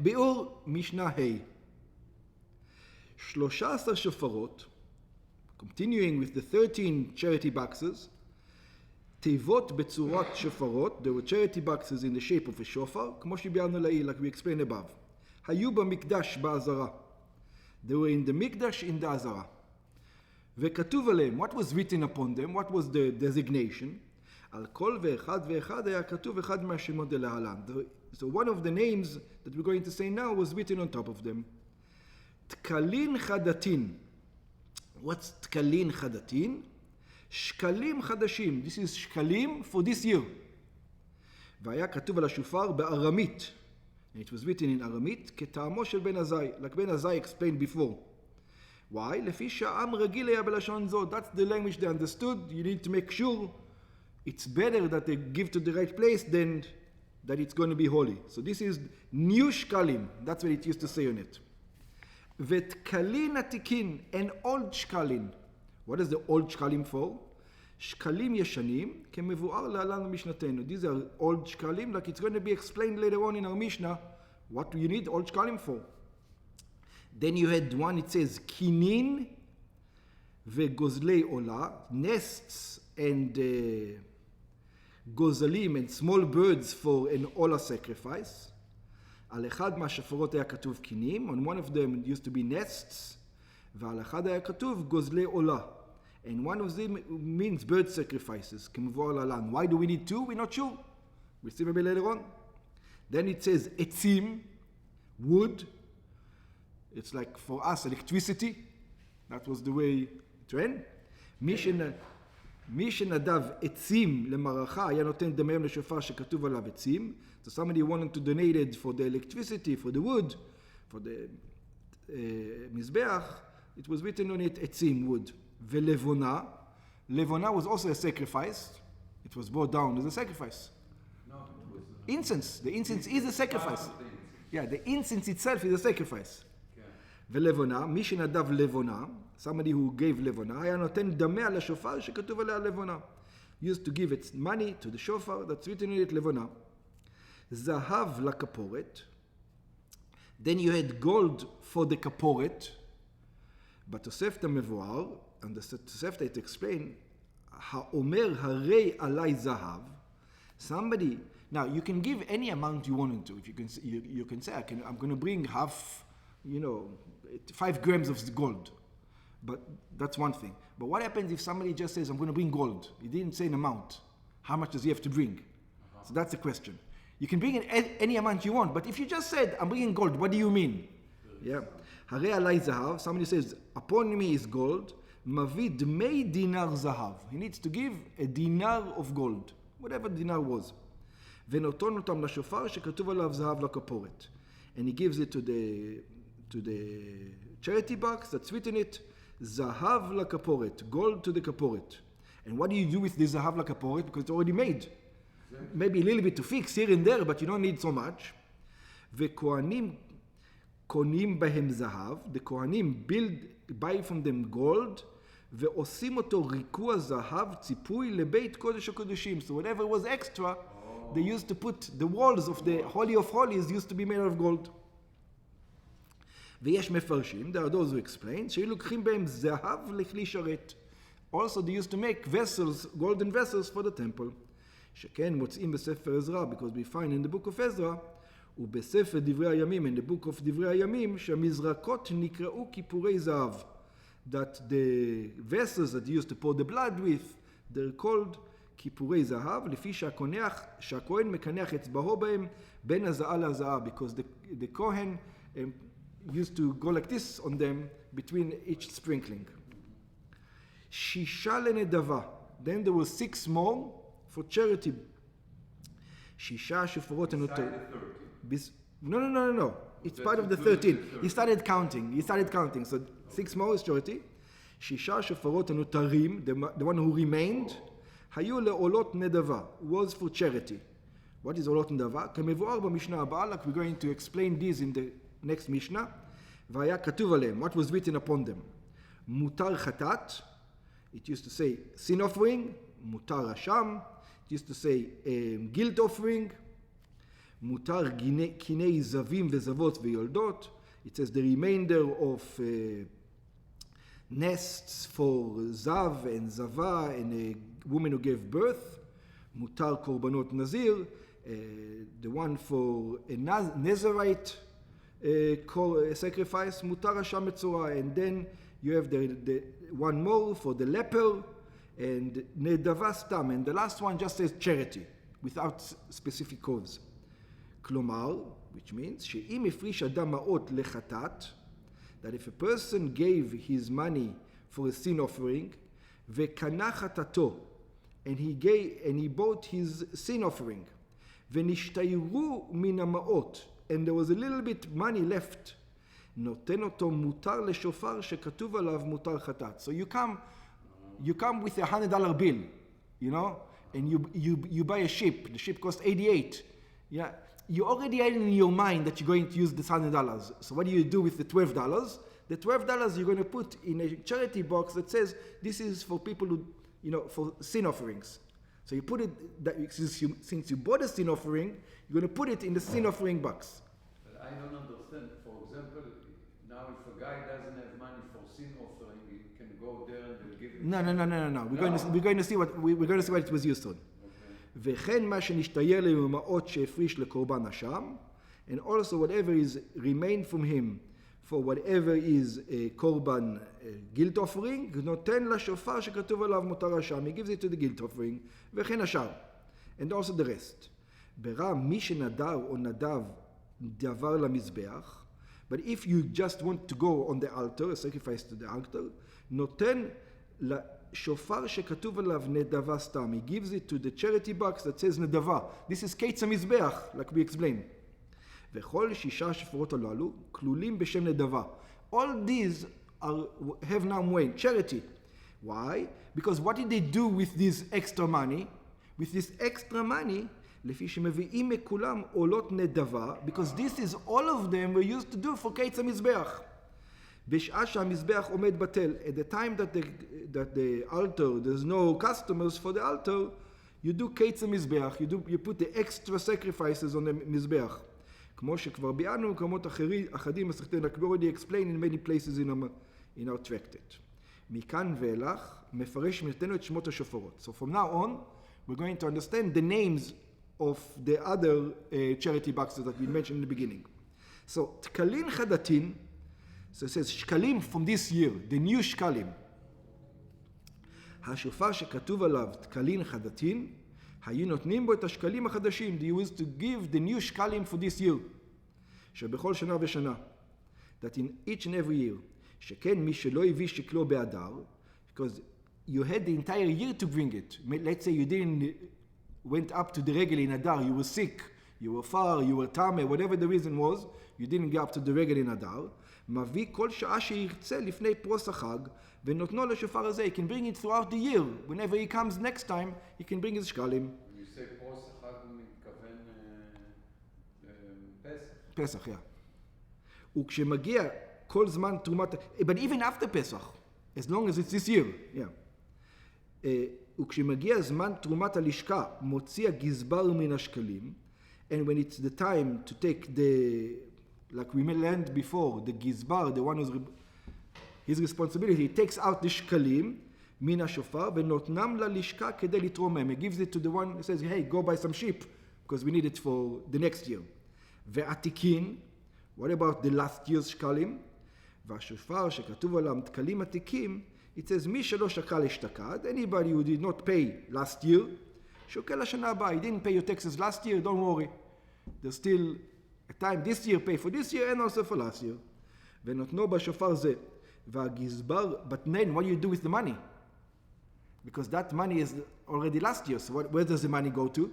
ביאור משנה ה' 13 שופרות, continuing with the 13 charity boxes, תיבות בצורת שופרות, there were charity boxes in the shape of a shofar, כמו שביארנו לעיל, like we explained above. היו במקדש בעזרה. They were in the מקדש in the עזרה. וכתוב עליהם, what was written upon them, what was the designation? על כל ואחד ואחד היה כתוב אחד מהשמות דלהלן. So one of the names that we're going to say now was written on top of them. תקלין חדתין. What's תקלין חדתין? שקלים חדשים. This is שקלים for this year. והיה כתוב על השופר בארמית. And it was written in ארמית כטעמו של בן עזאי. Like בן עזאי explained before. Why? לפי שהעם רגיל היה בלשון זו. That's the language they understood. You need to make sure it's better that they give to the right place than that it's going to be holy. So this is new shkalim. That's what it used to say on it. ותקלין עתיקין, and old shkalim. What is the old shkalim for? shkalim ישנים, כמבואר להלן במשנתנו. These are old shkalim, like it's going to be explained later on in our Mishnah. What do you need old shkalim for? Then you had one, it says, kinin וגוזלי עולה, nests and גוזלים and small birds for an עולה sacrifice. על אחד מהשופרות היה כתוב קינים, on one of them used to be nests, ועל אחד היה כתוב גוזלי עולה. And one of them means bird sacrifices, כמבואר להלן. Why do we need two? We're not sure. We'll see maybe later on. Then it says עצים, wood. It's like for us electricity. That was the way it ran. מי שנדב עצים למערכה היה נותן דמיהם לשופר שכתוב עליו עצים. So somebody wanted to donate it for the electricity, for the wood, for the מזבח. It was written on it עצים, wood. ולבונה. לבונה was also a sacrifice. It was brought down as a sacrifice. No, it was incense. The incense is a sacrifice. Yeah, the incense itself is a sacrifice. ולבונה, מי שנדב לבונה, somebody who gave לבונה, היה נותן דמה על השופר שכתוב עליה לבונה. Used to give its money to the shofar that's written in it לבונה. זהב לכפורת. Then you had gold for the כפורת. בתוספתא מבואר, and the תוספתא it explained, האומר הרי עלי זהב. Somebody, now you can give any amount you wanted to. If you can say, I'm going to bring half, 5 grams of gold. But that's one thing. But what happens if somebody just says, I'm going to bring gold? He didn't say an amount. How much does he have to bring? So that's the question. You can bring in any amount you want, but if you just said, I'm bringing gold, what do you mean? Yeah. הרי עלי זהב, somebody says, upon me is gold, מביא דמי דינר זהב. He needs to give a dinar of gold, whatever dinar was. ונותן אותם לשופר שכתוב עליו זהב לכפורת. And he gives it to the charity box that's written it, zahav lakaporet, gold to the kaporet. And what do you do with the zahav lakaporet? Because it's already made. Maybe a little bit to fix here and there, but you don't need so much. וכהנים קונים בהם זהב, the kohanim buy from them gold, ועושים אותו ריקוע זהב ציפוי לבית קודש הקודשים. So whatever was extra, they used to put, the walls of the Holy of Holies used to be made of gold. ויש מפרשים, there are those who explain, שהיו לוקחים בהם זהב לכלי שרת. Also they used to make vessels, golden vessels for the temple. שכן מוצאים בספר עזרא, because we find in the book of Ezra, ובספר דברי הימים, in the book of דברי הימים, שהמזרקות נקראו כיפורי זהב. That the vessels that used to pour the blood with, they're called כיפורי זהב, לפי שהכהן מקנח אצבעו בהם בין הזעה להזעה, because the Kohen used to go like this on them between each sprinkling. שישה לנדבה. Then there were 6 more for charity. שישה שופרות הנותר. No. It's part of the 13. He started counting. So 6 more is charity. שישה שופרות הנותרים, the one who remained, היו לעולות נדבה, was for charity. What is עולות נדבה? כמבואר במשנה הבאה, like we're going to explain this in the next Mishnah, והיה כתוב עליהם, what was written upon them. מותר חטאת, it used to say sin offering, מותר רשם, it used to say guilt offering, מותר קיני זבים וזבות ויולדות. It says the remainder of nests for zav and zava and a woman who gave birth. מותר קורבנות נזיר. The one for a Nazarite sacrifice. מותר אשם מצורע. And then you have the one more for the leper. And נדבה סתם. And the last one just says charity, without specific cause. כלומר, which means, שאם הפריש אדם מעות לחטאת, that if a person gave his money for a sin offering, וקנה חטאתו, and he bought his sin offering, ונשתיירו מן המעות, and there was a little bit money left, נותן אותו מותר לשופר שכתוב עליו מותר חטאת. So you come with $100 bill, you know, and you buy a ship. The ship costs 88. Yeah, you already had in your mind that you're going to use this $100. So what do you do with the $12? The $12 you're going to put in a charity box that says this is for people who, you know, for sin offerings. So you put it, since you bought a sin offering, you're going to put it in the sin offering box. But I don't understand. For example, now if a guy doesn't have money for sin offering, he can go there and give it. No. We're going to see what it was used on. וכן מה שנשתייר למעות שהפריש לקורבן אשם, and also whatever is remained from him for whatever is a korban guilt offering, נותן לשופר שכתוב עליו מותר אשם, he gives it to the guilt offering, וכן השאר, and also the rest. ברם מי שנדר או נדב דבר למזבח, but if you just want to go on the altar, a sacrifice to the altar, נותן שופר שכתוב עליו נדבה סתם. He gives it to the charity box that says נדבה. This is קץ המזבח, like we explained. וכל 6 שפרות הללו כלולים בשם נדבה. All these have now Moed, charity. Why? Because what did they do with this extra money? With this extra money, לפי שמביאים מכולם עולות נדבה, because this is all of them were used to do for קץ המזבח. בשעה שהמזבח עומד בטל, at the time that the altar, there's no customers for the altar, you do קץ המזבח, you put the extra sacrifices on the מזבח. כמו שכבר ביארנו במקומות אחדים, מסכתי נקבי already explained in many places in our tractate. מכאן ואילך, מפרש מנתנו את שמות השופרות. So from now on, we're going to understand the names of the other charity boxes that we mentioned in the beginning. So, תקלין חדתין, so it says, שקלים from this year, the new שקלים. השופר שכתוב עליו תקלין חדתין, היו נותנים בו את השקלים החדשים. They used to give the new שקלים for this year. שבכל שנה ושנה. That in each and every year. שכן מי שלא הביא שקלו באדר, because you had the entire year to bring it. Let's say you didn't went up to the regel in Adar, you were sick, you were far, you were tame, whatever the reason was, you didn't get up to the regel in Adar. מביא כל שעה שירצה לפני פרוס החג, ונותנו לשופר הזה. He can bring it throughout the year. Whenever he comes next time, he can bring his שקלים. You say פרוס החג, הוא מתכוון פסח. פסח, yeah. וכשמגיע כל זמן תרומת, but even after פסח, as long as it's this year, yeah. וכשמגיע זמן תרומת הלשכה, מוציא הגזבר מן השקלים, and when it's the time to take the, like we learned before, the gizbar, the one who's his responsibility, he takes out the shkalim מן השופר, ונותנם ללשכה כדי לתרום מהם. He gives it to the one, he says, hey, go buy some sheep, because we need it for the next year. ועתיקין, what about the last year's שקלים? והשופר שכתוב עליהם תקלים עתיקים, it says, מי שלא שקל אשתקד, anybody who did not pay last year, שוקל השנה הבאה. He didn't pay your taxes last year, don't worry. There's still a time this year, pay for this year and also for last year. ונותנו בשופר זה. והגזבר, but then what do you do with the money? Because that money is already last year, so where does the money go to?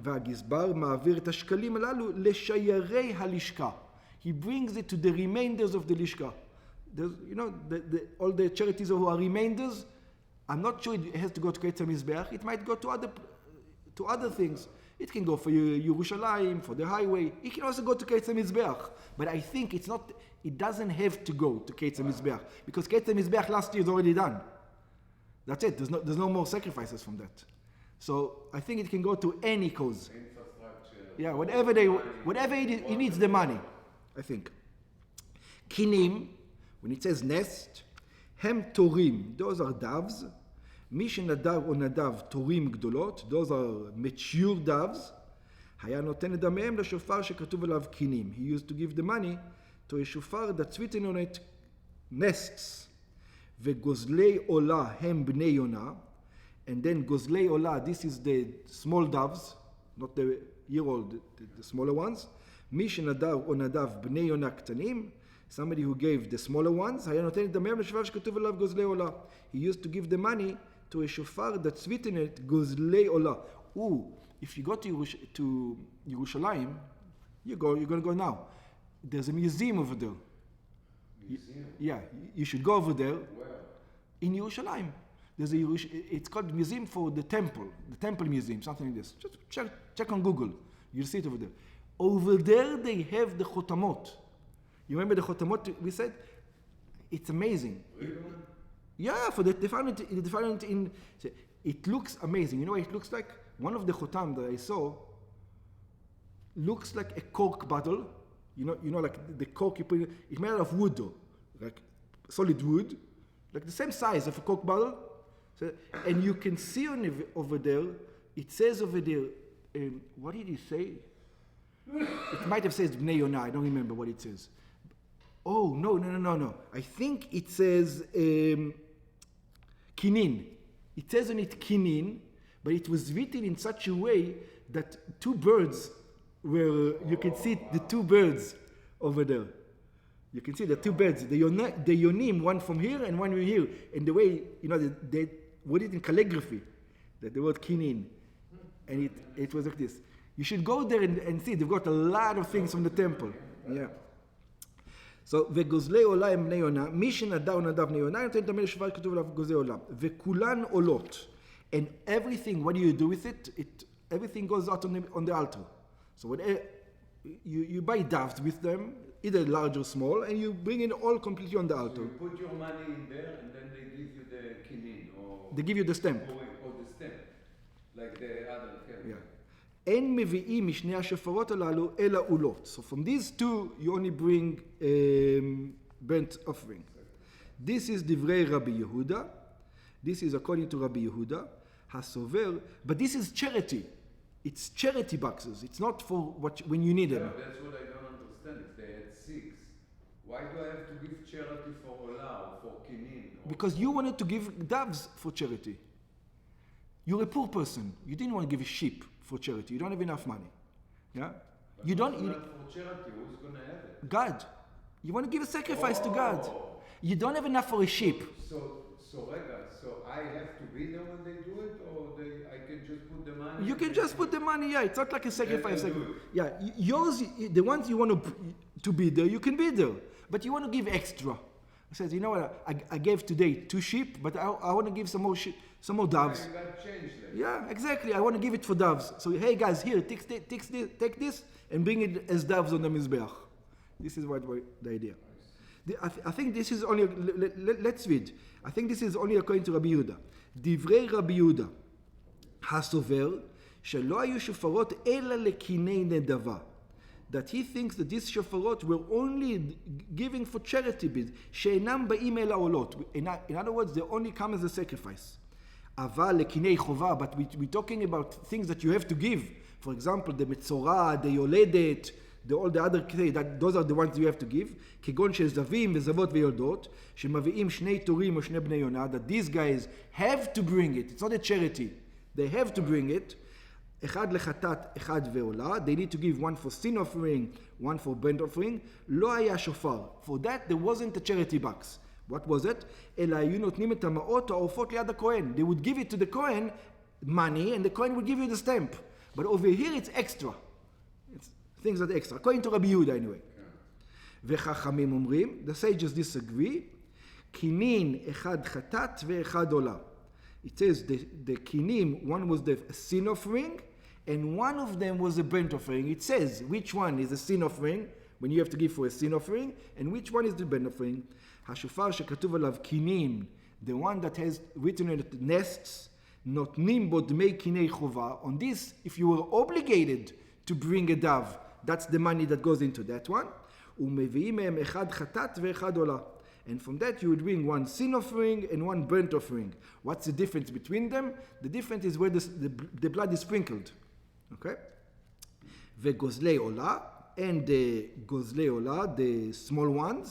והגזבר מעביר את השקלים הללו לשיירי הלשכה. He brings it to the remainders of the lishka. There's, you know, all the charities who are remainders, I'm not sure it has to go to Ketz HaMizbeach. It might go to other things. It can go for Yerushalayim, for the highway. It can also go to Ketz HaMizbeach. But I think it doesn't have to go to Ketz HaMizbeach, because Ketz HaMizbeach last year is already done. That's it. There's no more sacrifices from that. So I think it can go to any cause. Infrastructure. Yeah, whatever he needs the money, I think. Kinim, when it says nest, hem torim, those are doves. Mishnadav or nadav torim gdolot, those are mature doves. היה נותן את דמיהם לשופר שכתוב עליו קינים. He used to give the money to a shofar that's written on it nests. וגוזלי עולה הם בני יונה. And then גוזלי עולה, this is the small doves, not the year-old, the smaller ones. מי שנדב או נדב בני יונה קטנים, somebody who gave the smaller ones, היה נותן את דמיהם לשופר שכתוב עליו גוזלי עולה. He used to give the money to a shofar that's written on it גוזלי עולה. If you go to Yerushalayim, you're going to go now. There's a museum over there. Museum? You should go over there. Where? In Yerushalayim. It's called Museum for the Temple Museum, something like this. Just check on Google. You'll see it over there. Over there they have the chotamot. You remember the chotamot we said? It's amazing. Really? Yeah, they found it in. It looks amazing. You know what it looks like? One of the chotam that I saw looks like a cork bottle. You know, like the cork you put in. It's made out of wood though, like solid wood, like the same size of a cork bottle. So, and you can see over there. It says over there. What did he say? It might have said Bnei Yonah. I don't remember what it says. Oh no! I think it says kinin. It says on it kinin. But it was written in such a way that two birds you can see the two birds over there. You can see the two birds, the yonim, one from here and one from here. And the way, they wrote it in calligraphy, that the word kinin. And it was like this. You should go there and see. They've got a lot of things from the temple. Yeah. So, וגוזלי עולה הם בני יונה, מי שנדב ונדב בני יונה, נותן את המלך שופר כתוב עליו גוזלי עולה. וכולן עולות. And everything, what do you do with it? Everything goes out on the altar. So you buy doves with them, either large or small, and you bring it all completely on the altar. So you put your money in there, and then they give you the kinin, or they give you the stamp. Or the stamp, like the other. Yeah. אין מביאים משני השופרות הללו אלא עולות. So from these two, you only bring burnt offering. This is דברי רבי יהודה. This is according to Rabbi Yehuda. Hasover, but this is charity. It's charity boxes. It's not for when you need them. Yeah, that's what I don't understand. If they had 6, why do I have to give charity for Olah or for Kinin? Because you wanted to give doves for charity. You're a poor person. You didn't want to give a sheep for charity. You don't have enough money. Yeah? But you don't. For charity, who's going to have it? God. You want to give a sacrifice to God. You don't have enough for a sheep. So I have to be there when they do it, or I can just put the money? You can just put the money, yeah. It's not like a sacrifice. Yeah, yours, the ones you want to be there, you can be there. But you want to give extra. He says, you know what, I gave today 2 sheep, but I want to give some more doves. You got to change that. Yeah, exactly. I want to give it for doves. So, hey guys, here, take this and bring it as doves on the Mizbeach. This is what the idea. I think this is only, let's read. I think this is only according to Rabbi Yehuda. דברי רבי יהודה, הסובר, שלא היו שופרות אלא לקיני נדבה. That he thinks that these shofarot were only giving for charity bids, שאינם באים אל העולות. In other words, they only come as a sacrifice. אבל לקיני חובה, but we're talking about things that you have to give. For example, the מצורע, the יולדת, all the other things, those are the ones you have to give. כגון של זבים וזבות ויולדות, שמביאים שני תורים או שני בני יונה, that these guys have to bring it. It's not a charity. They have to bring it. אחד לחטאת, אחד ועולה. They need to give one for sin offering, one for burnt offering. לא היה שופר. For that, there wasn't a charity box. What was it? אלא היו נותנים את המעות העורפות ליד הכהן. They would give it to the Kohen, money, and the Kohen would give you the stamp. But over here, it's extra. It's things that are extra. According to Rabbi Yehuda, anyway. וחכמים אומרים, the sages disagree, כינין אחד חטאת ואחד עולה. It says the kinim, one was the sin offering, and one of them was a burnt offering. It says which one is a sin offering, when you have to give for a sin offering, and which one is the burnt offering. השופר שכתוב עליו כינין, the one that has written in it nests, נותנים בו דמי קיני חובה. On this, if you were obligated to bring a dove. That's the money that goes into that one. ומביאים מהם אחד חטאת ואחד עולה. And from that you would bring one sin offering and one burnt offering. What's the difference between them? The difference is where the blood is sprinkled. Okay? וגוזלי עולה, and the גוזלי עולה, the small ones,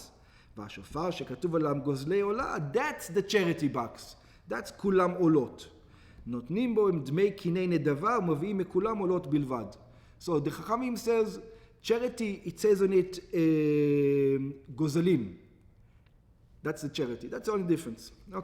והשופר שכתוב עליהם גוזלי עולה, that's the charity box. That's כולם עולות. נותנים בו עם דמי קיני נדבה ומביאים מכולם עולות בלבד. So the Chachamim says, charity, it says on it, גוזלים. That's the charity. That's the only difference. Okay.